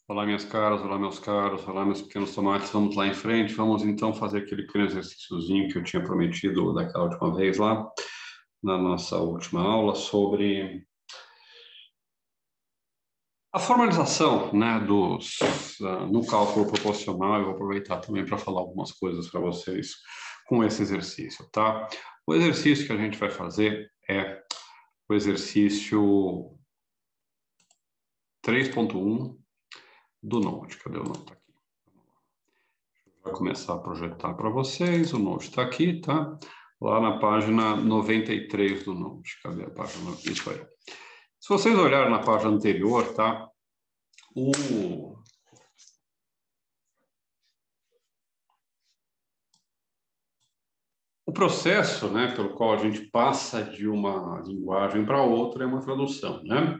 Olá, minhas caras, olá, meus caros, olá, meus pequenos tomates. Vamos lá em frente. Vamos então fazer aquele pequeno exercíciozinho que eu tinha prometido daquela última vez lá, na nossa última aula, sobre a formalização, né, no cálculo proporcional. Eu vou aproveitar também para falar algumas coisas para vocês com esse exercício, tá? O exercício que a gente vai fazer é o exercício 3.1 do Note. Cadê o Note? Aqui. Vai começar a projetar para vocês. O Note está aqui, tá? Lá na página 93 do Note. Cadê a página? Isso aí. Se vocês olharem na página anterior, tá? O processo, né, pelo qual a gente passa de uma linguagem para outra é uma tradução, né?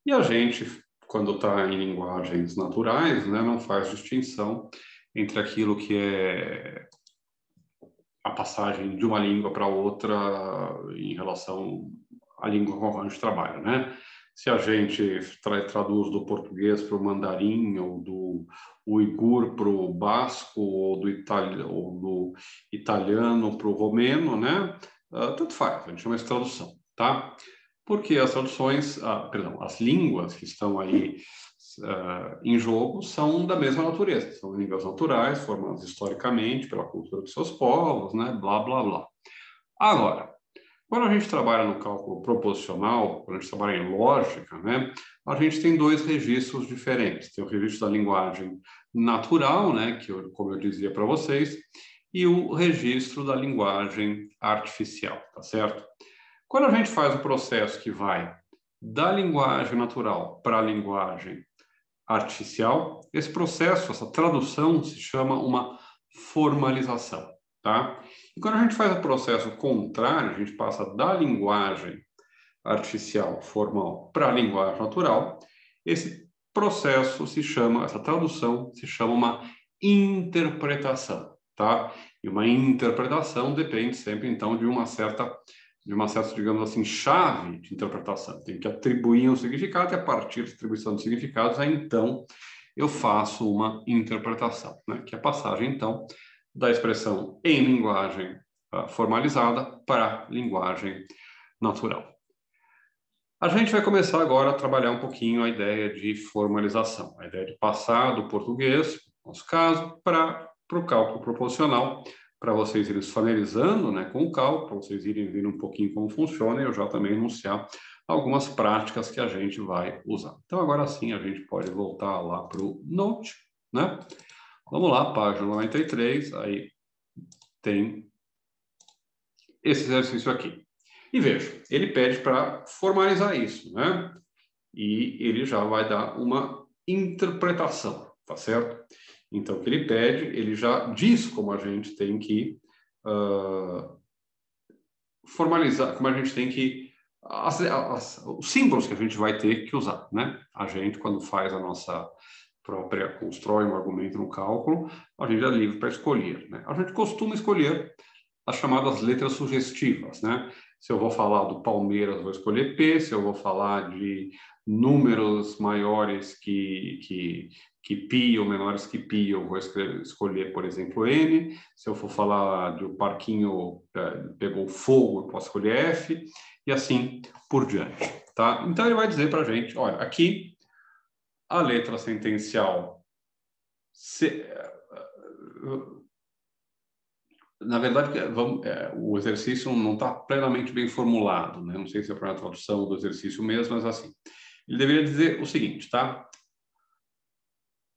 E a gente, quando está em linguagens naturais, né, não faz distinção entre aquilo que é a passagem de uma língua para outra em relação à língua com a qual a gente trabalha, né? Se a gente traduz do português para o mandarim, ou do uigur para o basco, ou do italiano para o romeno, né? Tanto faz, a gente chama isso de tradução, tá? Porque as traduções, as línguas que estão aí em jogo são da mesma natureza, são línguas naturais, formadas historicamente pela cultura dos seus povos, né? Blá, blá, blá. Agora, quando a gente trabalha no cálculo proposicional, quando a gente trabalha em lógica, né? A gente tem dois registros diferentes. Tem o registro da linguagem natural, né? Como eu dizia para vocês, e o registro da linguagem artificial, tá certo? Quando a gente faz o processo que vai da linguagem natural para a linguagem artificial, esse processo, essa tradução, se chama uma formalização, tá? E quando a gente faz o processo contrário, a gente passa da linguagem artificial formal para a linguagem natural, esse processo se chama, essa tradução se chama uma interpretação, tá? E uma interpretação depende sempre, então, de uma certa, digamos assim, chave de interpretação. Tem que atribuir um significado e, a partir da atribuição de significados, aí, então, eu faço uma interpretação, né? Que é a passagem, então, da expressão em linguagem formalizada para linguagem natural. A gente vai começar agora a trabalhar um pouquinho a ideia de formalização, a ideia de passar do português, no nosso caso, para o cálculo proposicional, para vocês irem se familiarizando, né, com o cálculo, para vocês irem vendo um pouquinho como funciona, e eu já também anunciar algumas práticas que a gente vai usar. Então, agora sim, a gente pode voltar lá para o Note, né? Vamos lá, página 93, aí tem esse exercício aqui. E veja, ele pede para formalizar isso, né? E ele já vai dar uma interpretação, tá certo? Então, o que ele pede, ele já diz como a gente tem que formalizar, como a gente tem que os símbolos que a gente vai ter que usar, né? A gente, quando faz a nossa própria, constrói um argumento no cálculo, a gente é livre para escolher, né? A gente costuma escolher as chamadas letras sugestivas, né? Se eu vou falar do Palmeiras, vou escolher P. Se eu vou falar de números maiores que pi ou menores que pi, eu vou escolher, por exemplo, N. Se eu for falar de o parquinho pegou fogo, eu posso escolher F, e assim por diante, tá? Então, ele vai dizer para a gente, olha, aqui a letra sentencial na verdade, o exercício não está plenamente bem formulado, né? Não sei se é para a tradução do exercício mesmo, mas assim. Ele deveria dizer o seguinte, tá?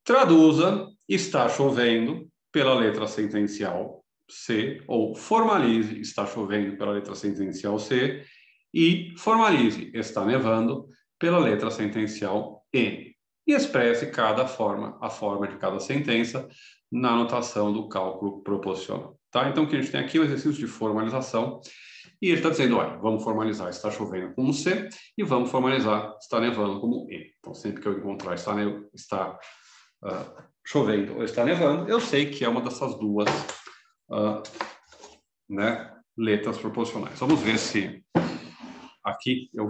Traduza está chovendo pela letra sentencial C, ou formalize está chovendo pela letra sentencial C, e formalize está nevando pela letra sentencial N. E expresse a forma de cada sentença na notação do cálculo proposicional. Tá? Então, o que a gente tem aqui é o exercício de formalização, e ele está dizendo, olha, vamos formalizar está chovendo como C, e vamos formalizar está nevando como N. Então, sempre que eu encontrar está chovendo ou está nevando, eu sei que é uma dessas duas né, letras proposicionais. Vamos ver se aqui, eu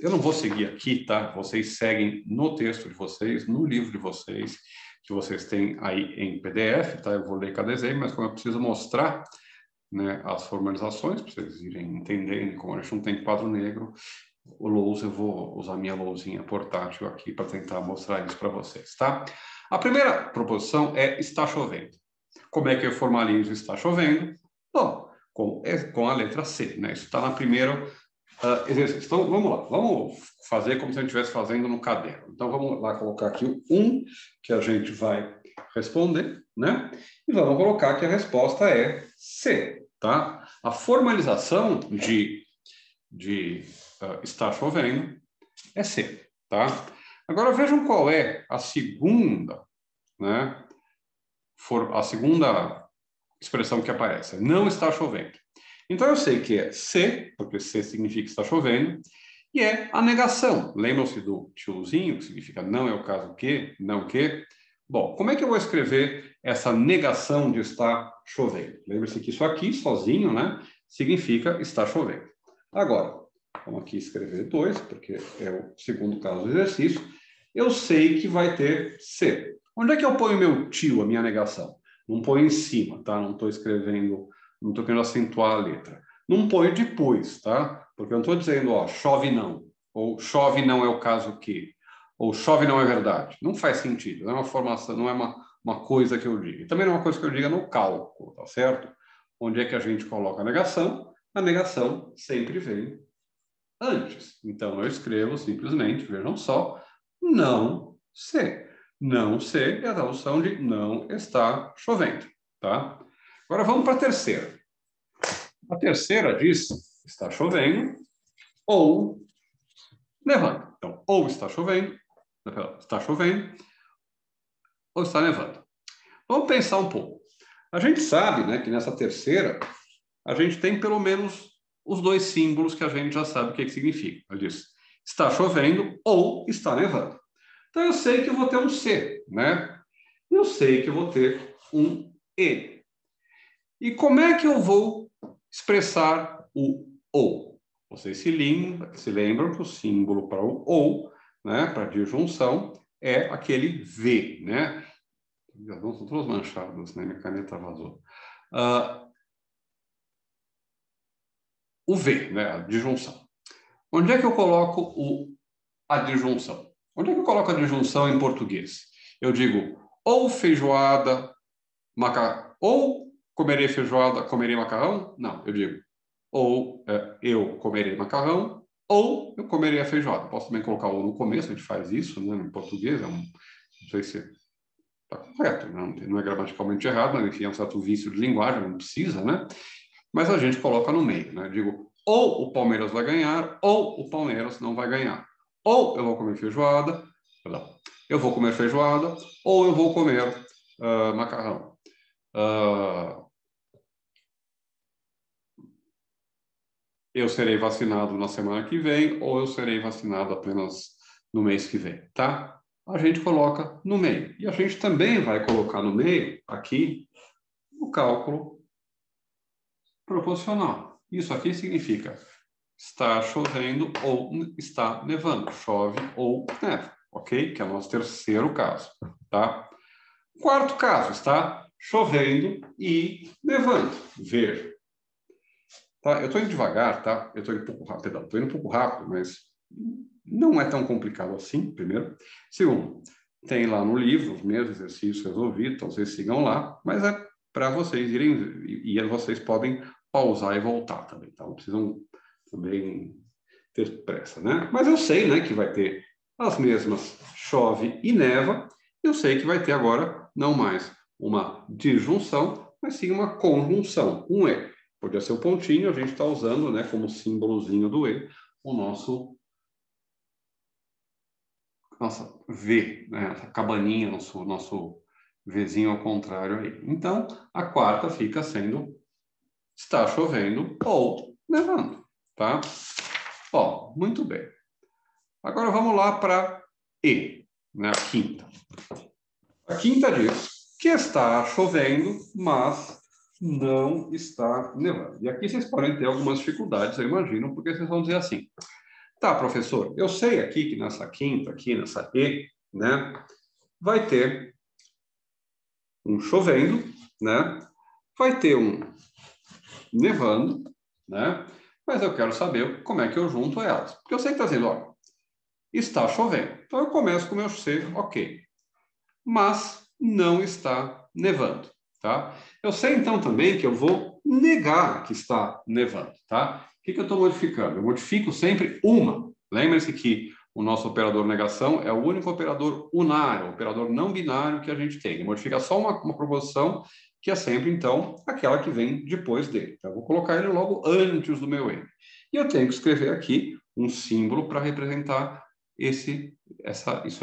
não vou seguir aqui, tá? Vocês seguem no texto de vocês, no livro de vocês, que vocês têm aí em PDF, tá? Eu vou ler cada exemplo, mas como eu preciso mostrar, né, as formalizações, para vocês irem entendendo, como a gente não tem quadro negro, o lousa, eu vou usar minha lousinha portátil aqui para tentar mostrar isso para vocês, tá? A primeira proposição é está chovendo. Como é que eu formalizo está chovendo? Bom, com a letra C, né? Isso está na primeira exercício. Então, vamos lá. Vamos fazer como se a gente estivesse fazendo no caderno. Então, vamos lá colocar aqui o 1, que a gente vai responder, né? E vamos colocar que a resposta é C, tá? A formalização de está chovendo é C, tá? Agora, vejam qual é a segunda, né? A segunda expressão que aparece. Não está chovendo. Então, eu sei que é C, porque C significa está chovendo, e é a negação. Lembram-se do tiozinho, que significa não é o caso que, não que? Bom, como é que eu vou escrever essa negação de estar chovendo? Lembre-se que isso aqui, sozinho, né, significa está chovendo. Agora, vamos aqui escrever 2, porque é o segundo caso do exercício. Eu sei que vai ter C. Onde é que eu ponho meu tio, a minha negação? Não ponho em cima, tá? Não estou escrevendo, não estou querendo acentuar a letra. Não ponho depois, tá? Porque eu não estou dizendo, ó, chove não. Ou chove não é o caso que. Ou chove não é verdade. Não faz sentido. Não é uma formação, não é uma coisa que eu diga. E também não é uma coisa que eu diga no cálculo, tá certo? Onde é que a gente coloca a negação? A negação sempre vem antes. Então, eu escrevo simplesmente, vejam só, não sei. Não sei é a tradução de não está chovendo, tá? Agora vamos para a terceira. A terceira diz está chovendo ou nevando. Então, ou está chovendo ou está nevando. Vamos pensar um pouco. A gente sabe, né, que nessa terceira a gente tem pelo menos os dois símbolos que a gente já sabe o que significa. Ela diz está chovendo ou está nevando. Então, eu sei que eu vou ter um C, né? Eu sei que eu vou ter um E. E como é que eu vou expressar o ou? Vocês se lembram que o símbolo para o ou, né, para disjunção, é aquele V, né? As mãos estão todas manchadas, né? Minha caneta vazou. O V, né? A disjunção. Onde é que eu coloco a disjunção? Onde é que eu coloco a disjunção em português? Eu digo ou feijoada, ou comerei feijoada, comerei macarrão? Não, eu digo ou eu comerei macarrão ou eu comerei a feijoada. Posso também colocar ou no começo, a gente faz isso, né? Em português, não sei se está correto, não é gramaticalmente errado, mas enfim, é um certo vício de linguagem, não precisa, né? Mas a gente coloca no meio, né? Eu digo ou o Palmeiras vai ganhar ou o Palmeiras não vai ganhar. Ou eu vou comer feijoada, eu vou comer feijoada ou eu vou comer macarrão. Eu serei vacinado na semana que vem ou eu serei vacinado apenas no mês que vem, tá? A gente coloca no meio. E a gente também vai colocar no meio, aqui, o cálculo proporcional. Isso aqui significa está chovendo ou está nevando. Chove ou neva, ok? Que é o nosso terceiro caso, tá? Quarto caso, está chovendo e nevando. Veja. Tá? Eu estou indo devagar, tá? Eu estou indo um pouco rápido, perdão. Estou indo um pouco rápido, mas não é tão complicado assim, primeiro. Segundo, tem lá no livro os meus exercícios resolvidos, então vocês sigam lá, mas é para vocês irem, e vocês podem pausar e voltar também, tá? Não precisam também ter pressa, né? Mas eu sei, né, que vai ter as mesmas chove e neva, eu sei que vai ter agora não mais uma disjunção, mas sim uma conjunção, um E. Podia ser o pontinho, a gente está usando, né, como símbolozinho do E, o nosso V, né, essa cabaninha, nosso Vzinho ao contrário aí. Então, a quarta fica sendo está chovendo ou nevando, tá? Ó, muito bem. Agora vamos lá para E, né, a quinta. A quinta diz que está chovendo, mas não está nevando. E aqui vocês podem ter algumas dificuldades, eu imagino, porque vocês vão dizer assim, tá, professor, eu sei aqui que nessa quinta, aqui nessa E, né, vai ter um chovendo, né, vai ter um nevando, né, mas eu quero saber como é que eu junto elas. Porque eu sei que está dizendo, olha, está chovendo. Então eu começo com o meu C, ok. Mas não está nevando, tá? Eu sei então também que eu vou negar que está nevando, tá? O que eu estou modificando? Eu modifico sempre uma. Lembre-se que o nosso operador negação é o único operador unário, operador não binário que a gente tem. Ele modifica só uma proposição que é sempre, então, aquela que vem depois dele. Então, eu vou colocar ele logo antes do meu N. E eu tenho que escrever aqui um símbolo para representar isso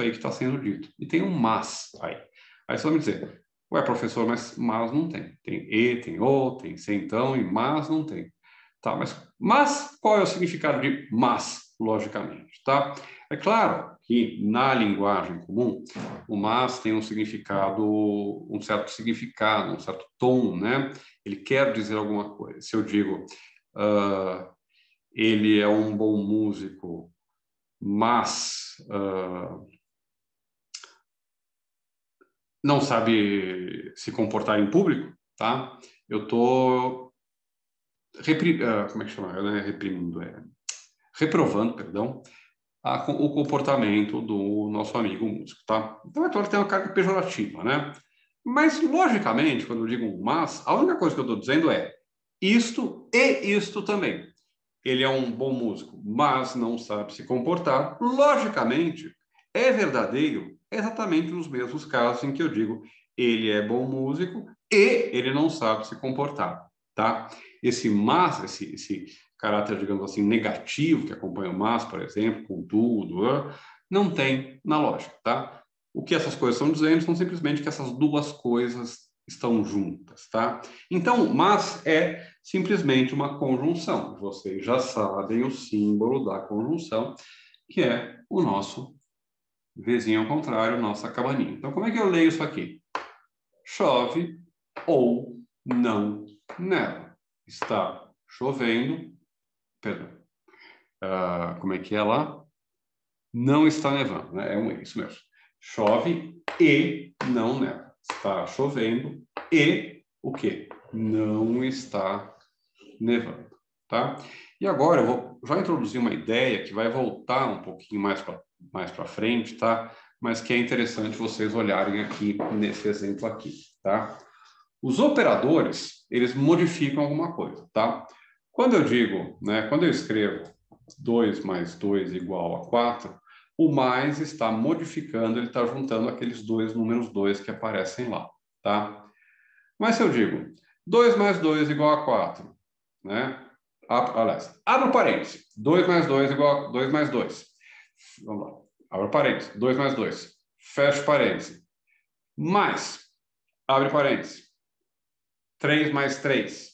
aí que está sendo dito. E tem um mas aí. Aí você vai me dizer, ué, professor, mas não tem. Tem e, tem o, tem se então, e mas não tem. Tá, mas qual é o significado de mas, logicamente, tá? É claro que na linguagem comum, o mas tem um significado, um certo significado, um certo tom, né? Ele quer dizer alguma coisa. Se eu digo, ele é um bom músico, mas não sabe se comportar em público, tá? Eu estou como é que chama? Reprovando, perdão, o comportamento do nosso amigo músico, tá? Então, é claro que tem uma carga pejorativa, né? Mas, logicamente, quando eu digo um mas, a única coisa que eu estou dizendo é isto e isto também. Ele é um bom músico, mas não sabe se comportar. Logicamente, é verdadeiro exatamente nos mesmos casos em que eu digo ele é bom músico e ele não sabe se comportar, tá? Esse mas, esse caráter, digamos assim, negativo que acompanha o mas, por exemplo, contudo, não tem na lógica, tá? O que essas coisas estão dizendo são simplesmente que essas duas coisas estão juntas, tá? Então, mas é simplesmente uma conjunção. Vocês já sabem o símbolo da conjunção, que é o nosso Vzinho ao contrário, nossa cabaninha. Então, como é que eu leio isso aqui? Chove ou não neva. Está chovendo, perdão. Como é que é lá? Não está nevando, né? Isso mesmo. Chove e não neva. Está chovendo e o quê? Não está nevando, tá? E agora eu vou já introduzir uma ideia que vai voltar um pouquinho mais para frente, tá? Mas que é interessante vocês olharem aqui nesse exemplo aqui, tá? Os operadores, eles modificam alguma coisa, tá? Quando eu digo, né, quando eu escrevo 2 mais 2 igual a 4, o mais está modificando, ele está juntando aqueles dois números 2 que aparecem lá, tá? Mas se eu digo 2 mais 2 igual a 4, né? Aliás, abro parênteses. 2 mais 2 igual a 2 mais 2. Vamos lá. Abro parênteses. 2 mais 2. Fecho parênteses. Mais. Abre parênteses. 3 mais 3.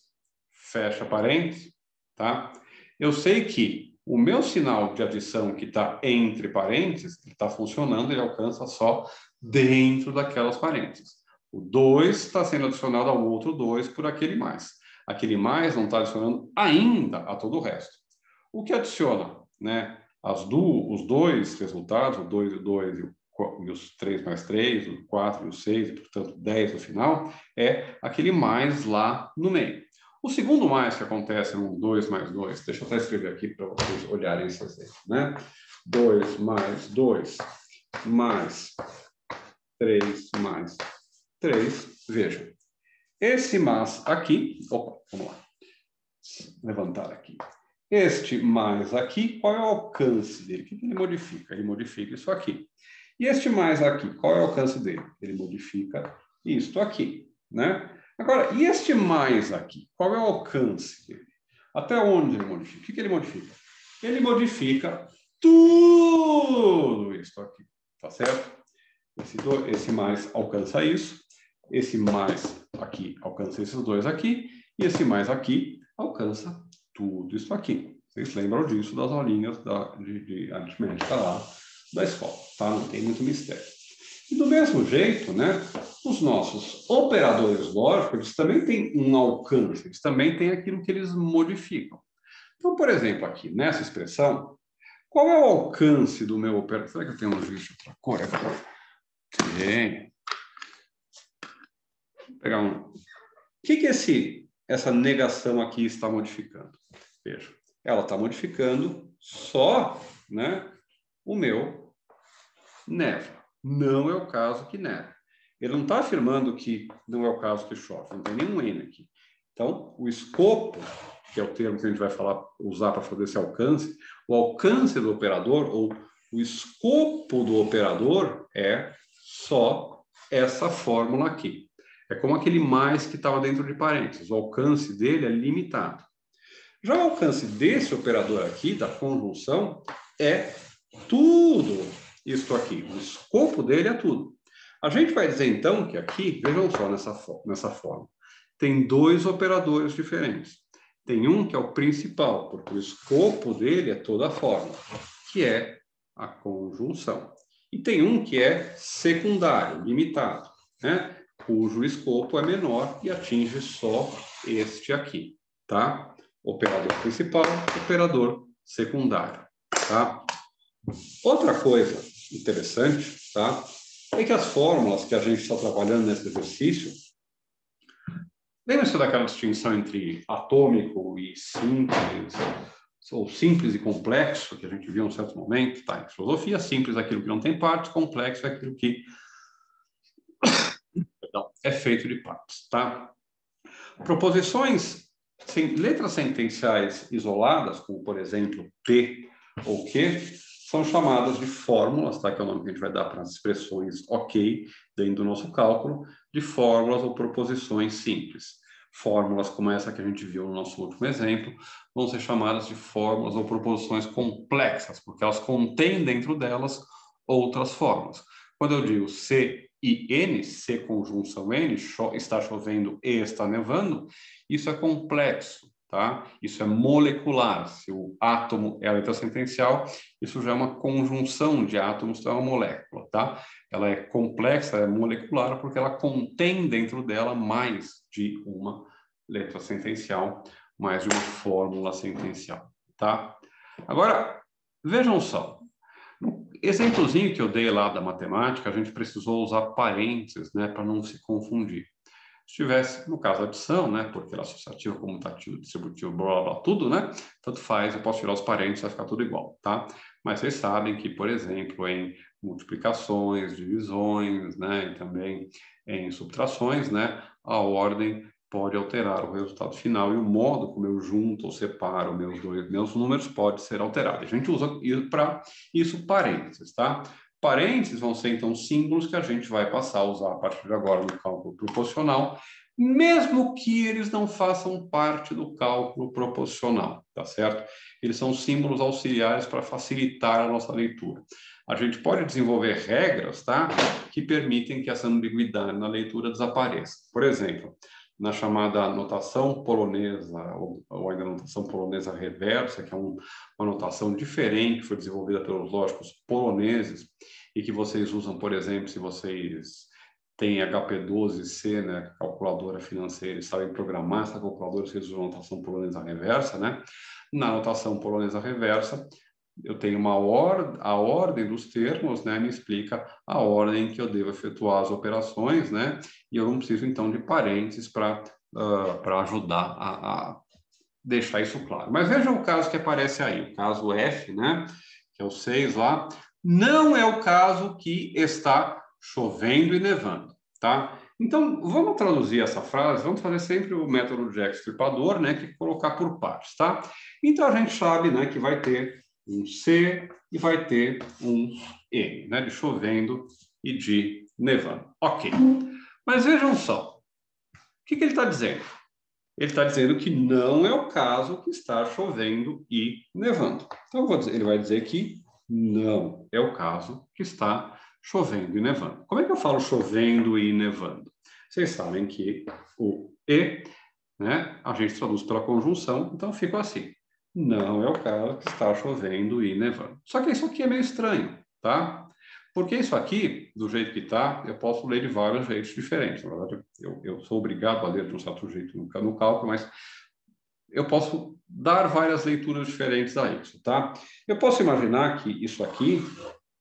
Fecha parênteses. Tá? Eu sei que o meu sinal de adição que está entre parênteses, ele está funcionando, ele alcança só dentro daquelas parênteses. O 2 está sendo adicionado ao outro 2 por aquele mais. Aquele mais não está adicionando ainda a todo o resto. O que adiciona, né, os dois resultados, o 2 e o 2 e os 3 mais 3, o 4 e o 6, e, portanto, 10 no final, é aquele mais lá no meio. O segundo mais que acontece no 2 mais 2, deixa eu até escrever aqui para vocês olharem esse exemplo, né? 2 mais 2 mais 3 mais 3, vejam. Esse mais aqui, opa, vamos lá, levantar aqui. Este mais aqui, qual é o alcance dele? O que ele modifica? Ele modifica isso aqui. E este mais aqui, qual é o alcance dele? Ele modifica isto aqui, né? Agora, e este mais aqui, qual é o alcance dele? Até onde ele modifica? O que ele modifica? Ele modifica tudo isso aqui, tá certo? Esse mais alcança isso, esse mais aqui alcança esses dois aqui, e esse mais aqui alcança tudo isso aqui. Vocês lembram disso das aulinhas de aritmética lá da escola, tá? Não tem muito mistério. E do mesmo jeito, né, os nossos operadores lógicos, eles também têm um alcance, eles também têm aquilo que eles modificam. Então, por exemplo, aqui, nessa expressão, qual é o alcance do meu operador? Será que eu tenho um juízo de outra cor? Tem. Vou pegar um. O que essa negação aqui está modificando? Veja, ela está modificando só, né, o meu neva. Não é o caso que neva. Ele não está afirmando que não é o caso que chove. Não tem nenhum N aqui. Então, o escopo, que é o termo que a gente vai usar para fazer esse alcance, o alcance do operador, ou o escopo do operador, é só essa fórmula aqui. É como aquele mais que estava dentro de parênteses. O alcance dele é limitado. Já o alcance desse operador aqui, da conjunção, é tudo isso aqui. O escopo dele é tudo. A gente vai dizer, então, que aqui, vejam só nessa forma, tem dois operadores diferentes. Tem um que é o principal, porque o escopo dele é toda a fórmula, que é a conjunção. E tem um que é secundário, limitado, né? Cujo escopo é menor e atinge só este aqui, tá? Operador principal, operador secundário, tá? Outra coisa interessante, tá? É que as fórmulas que a gente está trabalhando nesse exercício, lembra-se daquela distinção entre atômico e simples, ou simples e complexo, que a gente viu em um certo momento, tá? Em filosofia, simples é aquilo que não tem partes, complexo é aquilo que é feito de partes, tá? Proposições, letras sentenciais isoladas, como, por exemplo, P ou Q, são chamadas de fórmulas, tá? Que é o nome que a gente vai dar para as expressões OK, dentro do nosso cálculo, de fórmulas ou proposições simples. Fórmulas como essa que a gente viu no nosso último exemplo, vão ser chamadas de fórmulas ou proposições complexas, porque elas contêm dentro delas outras fórmulas. Quando eu digo C e N, C conjunção N, está chovendo e está nevando, isso é complexo, tá? Isso é molecular. Se o átomo é a letra sentencial, isso já é uma conjunção de átomos, então é uma molécula, tá? Ela é complexa, é molecular, porque ela contém dentro dela mais de uma letra sentencial, mais de uma fórmula sentencial, tá? Agora, vejam só. No exemplozinho que eu dei lá da matemática, a gente precisou usar parênteses, né, para não se confundir. Se tivesse, no caso, adição, né, porque era associativo, comutativo, distributivo, blá, blá, blá, tudo, né, tanto faz, eu posso tirar os parênteses, vai ficar tudo igual, tá? Mas vocês sabem que, por exemplo, em multiplicações, divisões, né, e também em subtrações, né, a ordem pode alterar o resultado final e o modo como eu junto ou separo meus números pode ser alterado. A gente usa para isso parênteses, tá? Parênteses vão ser, então, símbolos que a gente vai passar a usar a partir de agora no cálculo proporcional, mesmo que eles não façam parte do cálculo proporcional, tá certo? Eles são símbolos auxiliares para facilitar a nossa leitura. A gente pode desenvolver regras, tá? Que permitem que essa ambiguidade na leitura desapareça. Por exemplo, na chamada notação polonesa, ou ainda notação polonesa reversa, que é uma notação diferente, que foi desenvolvida pelos lógicos poloneses, e que vocês usam, por exemplo, se vocês têm HP12C, né, calculadora financeira, e sabem programar essa calculadora, vocês usam a notação polonesa reversa, né? Na notação polonesa reversa, eu tenho a ordem dos termos, né, me explica a ordem que eu devo efetuar as operações, né, e eu não preciso, então, de parênteses para ajudar a deixar isso claro. Mas veja o caso que aparece aí, o caso F, né, que é o 6 lá, não é o caso que está chovendo e nevando, tá? Então, vamos traduzir essa frase, vamos fazer sempre o método de extirpador, né, que é colocar por partes, tá? Então, a gente sabe, né, que vai ter um C e vai ter um N, né, de chovendo e de nevando. Ok. Mas vejam só, o que ele está dizendo? Ele está dizendo que não é o caso que está chovendo e nevando. Então, ele vai dizer que não é o caso que está chovendo e nevando. Como é que eu falo chovendo e nevando? Vocês sabem que o E, né, a gente traduz pela conjunção, então fica assim. Não é o caso que está chovendo e nevando. Só que isso aqui é meio estranho, tá? Porque isso aqui, do jeito que está, eu posso ler de vários jeitos diferentes. Na verdade, eu sou obrigado a ler de um certo jeito no cálculo, mas eu posso dar várias leituras diferentes a isso, tá? Eu posso imaginar que isso aqui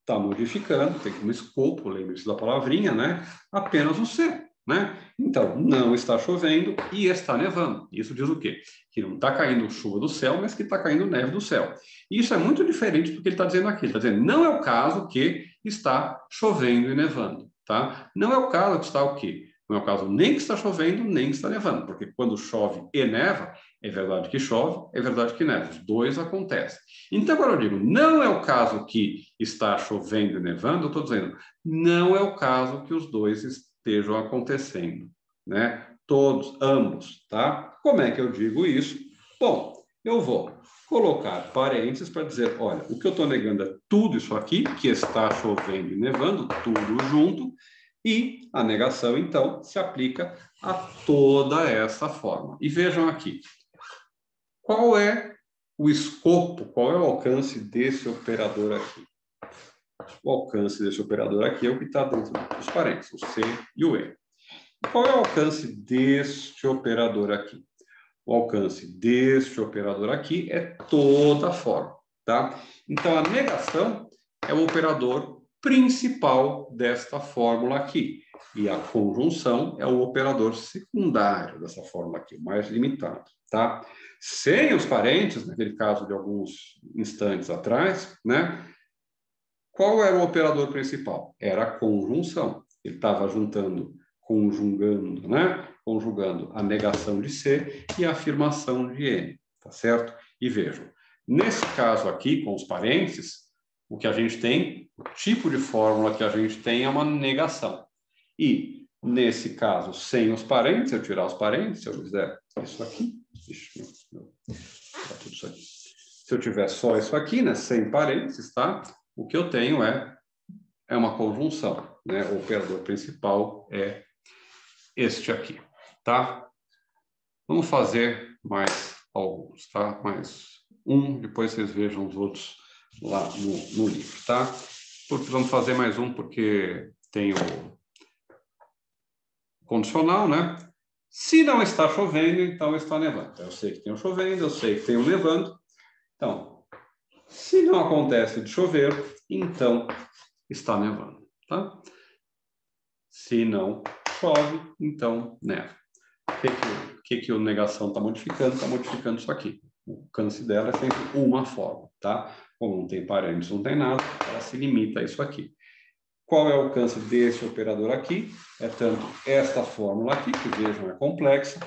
está modificando, tem como escopo, lembre-se da palavrinha, né? Apenas o C, né? Então, não está chovendo e está nevando. Isso diz o quê? Que não está caindo chuva do céu, mas que está caindo neve do céu. E isso é muito diferente do que ele está dizendo aqui. Ele está dizendo, não é o caso que está chovendo e nevando, tá? Não é o caso que está o quê? Não é o caso nem que está chovendo, nem que está nevando, porque quando chove e neva, é verdade que chove, é verdade que neva. Os dois acontecem. Então, agora eu digo, não é o caso que está chovendo e nevando, eu estou dizendo, não é o caso que os dois estejam acontecendo, né? Todos, ambos, tá? Como é que eu digo isso? Bom, eu vou colocar parênteses para dizer, olha, o que eu estou negando é tudo isso aqui, que está chovendo e nevando, tudo junto, e a negação, então, se aplica a toda essa forma. E vejam aqui, qual é o escopo, qual é o alcance desse operador aqui? O alcance desse operador aqui é o que está dentro dos parênteses, o C e o E. Qual é o alcance deste operador aqui? O alcance deste operador aqui é toda a forma, tá? Então, a negação é o operador principal desta fórmula aqui. E a conjunção é o operador secundário dessa fórmula aqui, o mais limitado, tá? Sem os parênteses, naquele caso de alguns instantes atrás, né? Qual era o operador principal? Era a conjunção. Ele estava conjugando, né? Conjugando a negação de C e a afirmação de N, tá certo? E vejam, nesse caso aqui, com os parênteses, o que a gente tem, o tipo de fórmula que a gente tem é uma negação. E, nesse caso, sem os parênteses, eu tirar os parênteses, se eu fizer isso aqui, tudo isso aqui. Se eu tiver só isso aqui, né, sem parênteses, tá? O que eu tenho é uma conjunção, né? O operador principal é este aqui, tá? Vamos fazer mais alguns, tá? Mais um, depois vocês vejam os outros lá no livro, tá? Vamos fazer mais um porque tem o condicional, né? Se não está chovendo, então está nevando. Então, eu sei que tem o chovendo, eu sei que tem o nevando. Então, se não acontece de chover, então está nevando, tá? Se não chove, então neva. O que o negação está modificando? Está modificando isso aqui. O alcance dela é sempre uma forma, tá? Como não tem parênteses, não tem nada, ela se limita a isso aqui. Qual é o alcance desse operador aqui? É tanto esta fórmula aqui, que vejam é complexa,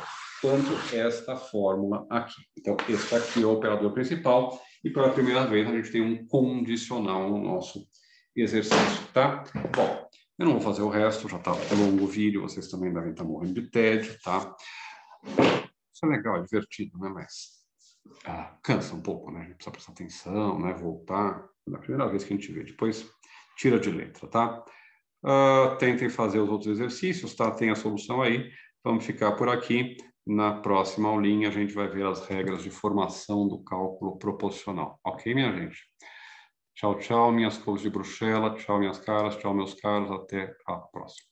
quanto esta fórmula aqui. Então, este aqui é o operador principal, e pela primeira vez a gente tem um condicional no nosso exercício, tá? Bom, eu não vou fazer o resto, já está longo o vídeo, vocês também devem estar morrendo de tédio, tá? Isso é legal, é divertido, né? Mas cansa um pouco, né? A gente precisa prestar atenção, né? Voltar. É a primeira vez que a gente vê, depois tira de letra, tá? Tentem fazer os outros exercícios, tá? Tem a solução aí. Vamos ficar por aqui. Na próxima aulinha, a gente vai ver as regras de formação do cálculo proposicional. Ok, minha gente? Tchau, tchau, minhas couves de Bruxelas. Tchau, minhas caras. Tchau, meus caros. Até a próxima.